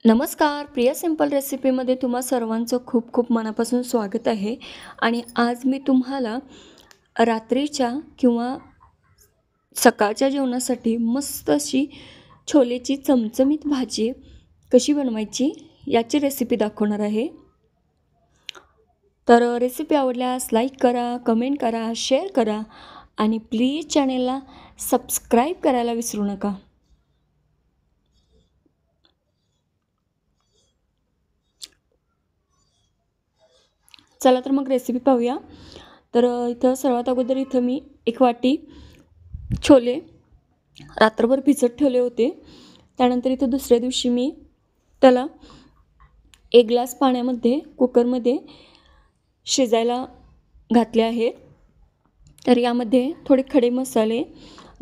नमस्कार. प्रिया सिंपल रेसिपीमध्ये तुम्हा सर्वांचं खूप खूप मनापासून स्वागत आहे. आणि आज मी तुम्हाला रात्रीच्या किंवा सकाळच्या जेवणासाठी मस्त अशी छोलेची चमचमीत भाजी कशी बनवायची याची रेसिपी दाखवणार आहे. तर रेसिपी आवडल्यास लाईक करा, कमेंट करा, शेअर करा आणि प्लीज चॅनेलला सबस्क्राईब करायला विसरू नका. चला तर मग रेसिपी पाहूया. तर इथं सर्वात अगोदर इथं मी एक वाटी छोले रात्रभर भिजत ठेवले होते. त्यानंतर इथं दुसऱ्या दिवशी मी त्याला 1 ग्लास पाण्यामध्ये कुकरमध्ये शिजायला घातले आहेत. तर यामध्ये थोडे खडे मसाले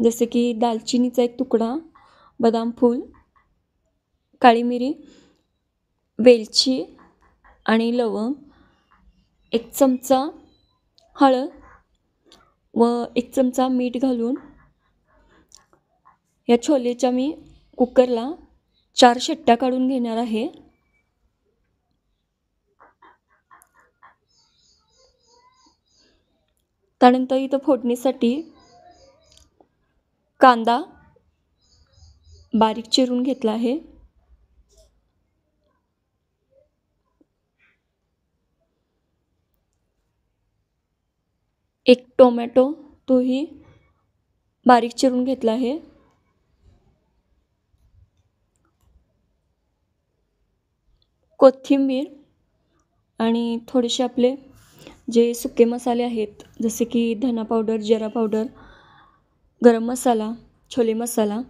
जसे की दालचिनीचा एक तुकडा, बदाम फूल, काळी मिरी, वेलची आणि लवंग, 1 चमचा हळद व 1 चमचा मीठ घालून या छोलेच्या मी कुकरला 4 शिट्ट्या काढून घेणार आहे. त्यानंतर इथं फोडणीसाठी कांदा बारीक चिरून घेतला आहे. एक टोमॅटो तोही बारीक चिरून घेतला आहे. कोथिंबीर आणि थोडेसे आपले जे सुके मसाले आहेत जसे की धना पावडर, जिरा पावडर, गरम मसाला, छोले मसाला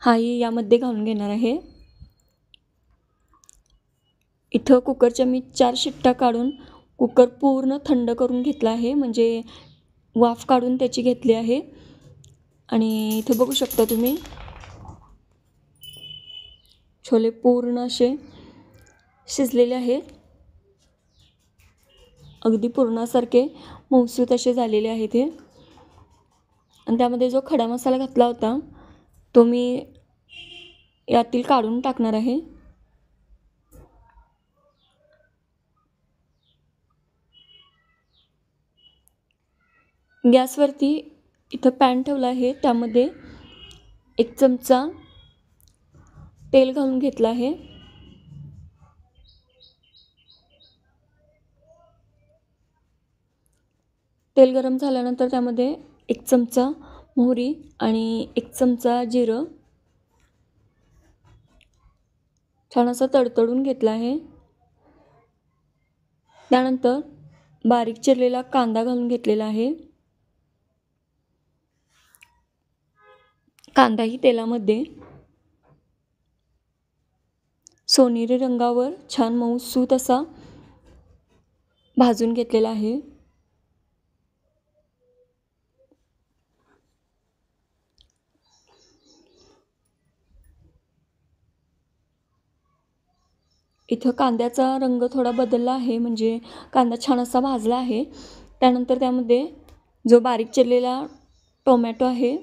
हाही यामध्ये घालून घेणार आहे. इथं कुकरच्या मी 4 शिट्ट्या काढून कुकर पूर्ण थंड करून घेतला आहे, म्हणजे वाफ काढून त्याची घेतली आहे. आणि इथं बघू शकता तुम्ही छोले पूर्ण असे शिजलेले आहेत. अगदी पूर्णासारखे मऊसूत असे झालेले आहेत हे. आणि त्यामध्ये जो खडा मसाला घातला होता तो मी यातील काढून टाकणार आहे. गॅसवरती इथं पॅन ठेवला आहे. त्यामध्ये 1 चमचा तेल घालून घेतलं आहे. तेल गरम झाल्यानंतर त्यामध्ये 1 चमचा मोहरी आणि 1 चमचा जिरं छान असं तडतडून घेतलं आहे. त्यानंतर बारीक चिरलेला कांदा घालून घेतलेला आहे. कांदाही तेलामध्ये सोनेरी रंगावर छान मऊसूत असा भाजून घेतलेला आहे. इथं कांद्याचा रंग थोडा बदलला आहे, म्हणजे कांदा छान असा भाजला आहे. त्यानंतर त्यामध्ये जो बारीक चिरलेला टोमॅटो आहे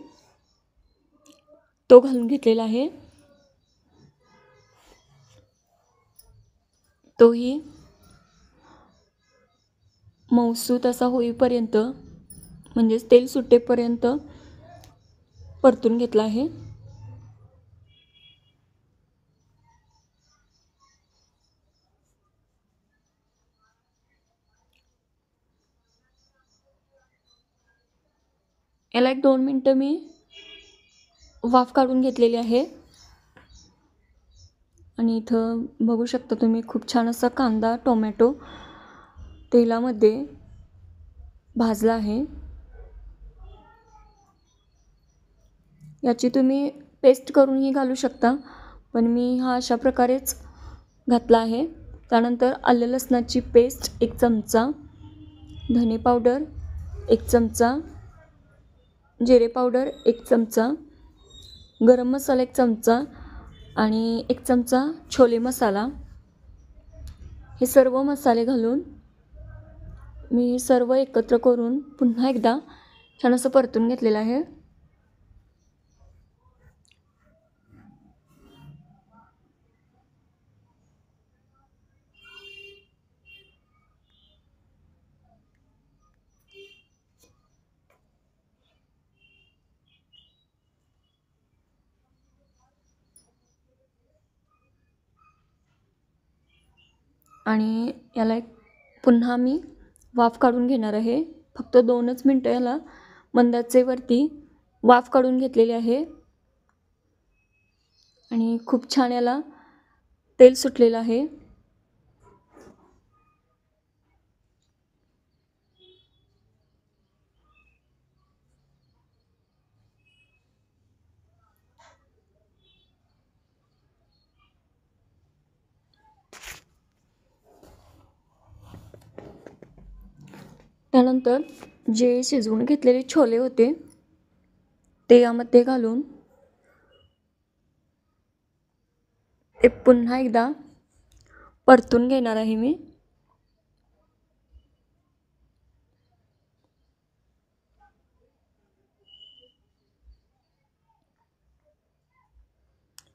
तो घालून घेतलेला आहे. तोही मऊसूत असा होईपर्यंत म्हणजेच तेल सुटेपर्यंत परतून घेतला आहे. याला 1-2 मिनटं मी वाफ काढून घेतलेली आहे. आणि इथं बघू शकता तुम्ही खूप छान असा कांदा टोमॅटो तेलामध्ये भाजला आहे. याची तुम्ही पेस्ट करूनही घालू शकता, पण मी हा अशा प्रकारेच घातला आहे. त्यानंतर आलं लसणाची पेस्ट 1 चमचा, धने पावडर 1 चमचा, जिरे पावडर 1 चमचा, गरम मसाला 1 चमचा आणि 1 चमचा छोले मसाला, हे सर्व मसाले घालून मी सर्व एकत्र करून पुन्हा एकदा छान असं परतून घेतलेलं आहे. आणि याला एक पुन्हा मी वाफ काढून घेणार आहे. फक्त 2च मिनटं याला मंद आचेवरती वाफ काढून घेतलेली आहे आणि खूप छान याला तेल सुटलेलं आहे. त्यानंतर जे शिजवून घेतलेले छोले होते ते यामध्ये घालून ते पुन्हा एकदा परतून घेणार आहे मी.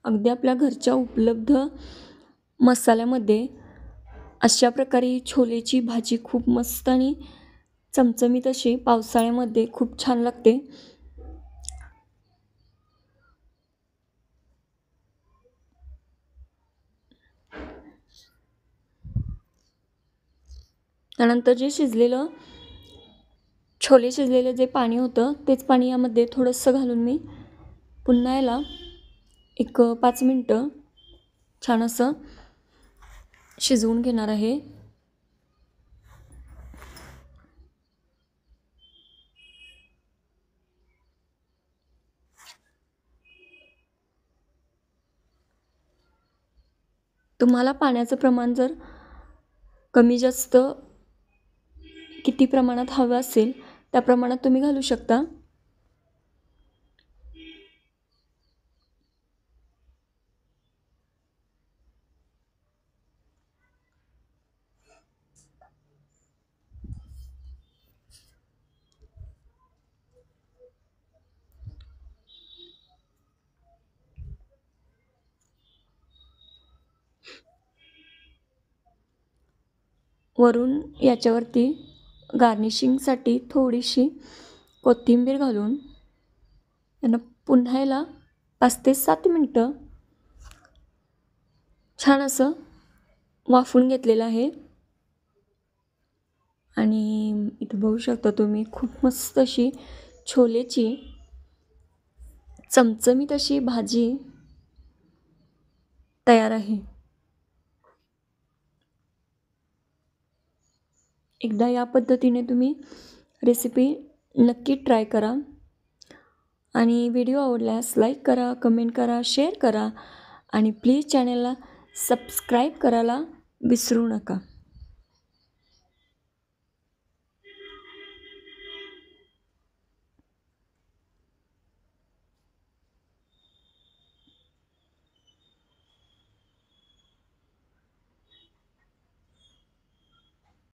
अगदी आपल्या घरच्या उपलब्ध मसाल्यामध्ये अशा प्रकारे ही छोलेची भाजी खूप मस्त आणि चमचमीत अशी पावसाळ्यामध्ये खूप छान लागते. त्यानंतर जे छोले शिजलेलं जे पाणी होतं तेच पाणी यामध्ये थोडंसं घालून मी पुन्हा याला एक 5 मिनटं छान असं शिजवून घेणार आहे. तुम्हाला पाण्याचं प्रमाण जर कमी जास्त किती प्रमाणात हवं असेल त्या प्रमाणात तुम्ही घालू शकता. वरून याच्यावरती गार्निशिंगसाठी थोडीशी कोथिंबीर घालून यांना पुन्हा याला 5 ते 7 मिनटं छान असं वाफवून घेतलेलं आहे. आणि इथं बघू शकता तुम्ही खूप मस्त अशी छोलेची चमचमीत अशी भाजी तयार आहे. एकदा या पद्धतीने तुम्ही रेसिपी नक्की ट्राय करा आणि व्हिडिओ आवडल्यास लाईक करा, कमेंट करा, शेअर करा आणि प्लीज चॅनलला सबस्क्राईब करायला विसरू नका.